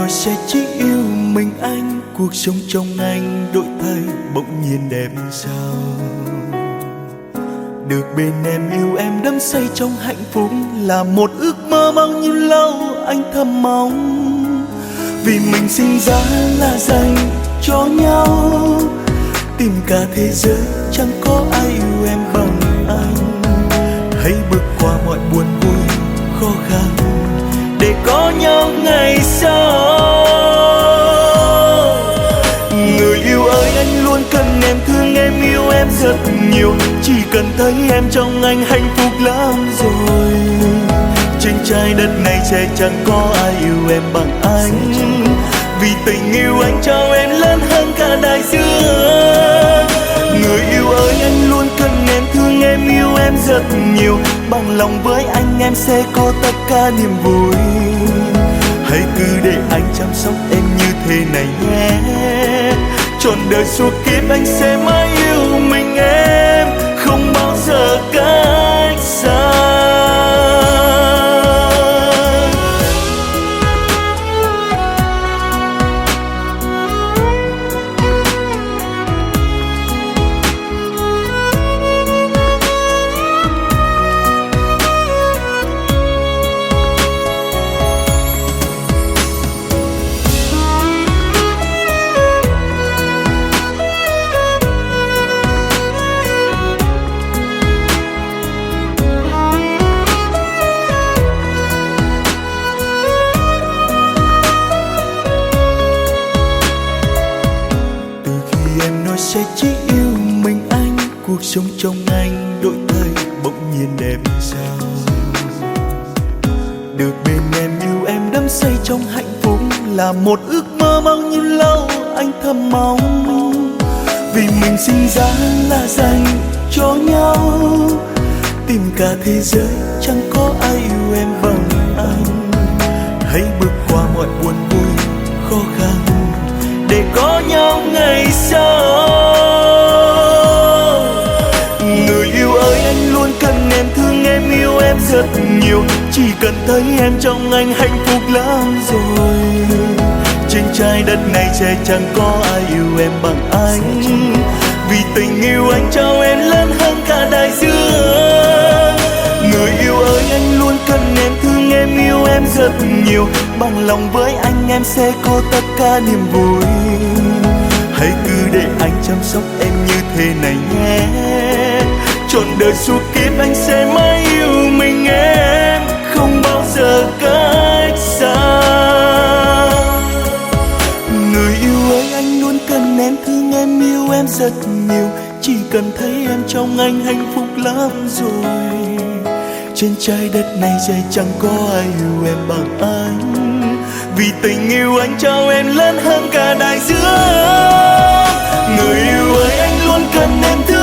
nói sẽ chỉ yêu mình anh, cuộc sống trong anh đổi thay bỗng nhiên đẹp sao. Được bên em yêu em đắm say trong hạnh phúc là một ước mơ bao nhiêu lâu anh thầm mong. Vì mình sinh ra là dành cho nhau, tìm cả thế giới chẳng có ai yêu em bằng anh. Hãy bước qua mọi buồn vui khó khăn để có nhau ngày sau. Người yêu ơi, anh luôn cần em, thương em, yêu em rất nhiều. Chỉ cần thấy em trong anh hạnh phúc lắm rồi. Trên trái đất này sẽ chẳng có ai yêu em bằng anh. Vì tình yêu anh cho em lớn hơn cả đại dương. Người yêu ơi, anh luôn cần em, thương em, yêu em rất nhiều. Bằng lòng với anh em sẽ có tất cả niềm vui. Hãy cứ để anh chăm sóc em như thế này nhé. Trọn đời suốt kiếp anh sẽ mãi yêu mình em, không bao giờ cách xa. Sẽ chỉ yêu mình anh, cuộc sống trong anh đổi thay bỗng nhiên đẹp sao. Được bên em yêu em đắm say trong hạnh phúc là một ước mơ bao nhiêu lâu anh thầm mong. Vì mình sinh ra là dành cho nhau, tìm cả thế giới chẳng có ai yêu em bằng anh. Hãy bước qua mọi buồn vui khó khăn để có nhau ngày sau. Người yêu ơi, anh luôn cần em, thương em, yêu em rất nhiều. Chỉ cần thấy em trong anh hạnh phúc lắm rồi. Trên trái đất này sẽ chẳng có ai yêu em bằng anh. Vì tình yêu anh cho em lớn hơn cả đại dương. Người yêu ơi, anh luôn cần em, thương em, yêu em rất nhiều. Bằng lòng với anh em sẽ có tất cả niềm vui. Hãy cứ để anh chăm sóc em như thế này nhé. Trọn đời suốt kiếp anh sẽ mãi yêu mình em, không bao giờ cách xa. Người yêu ơi, anh luôn cần em, thương em, yêu em rất nhiều. Chỉ cần thấy em trong anh hạnh phúc lắm rồi. Trên trái đất này sẽ chẳng có ai yêu em bằng anh. Vì tình yêu anh cho em lớn hơn cả đại dương. Người yêu ơi, anh luôn cần em, thương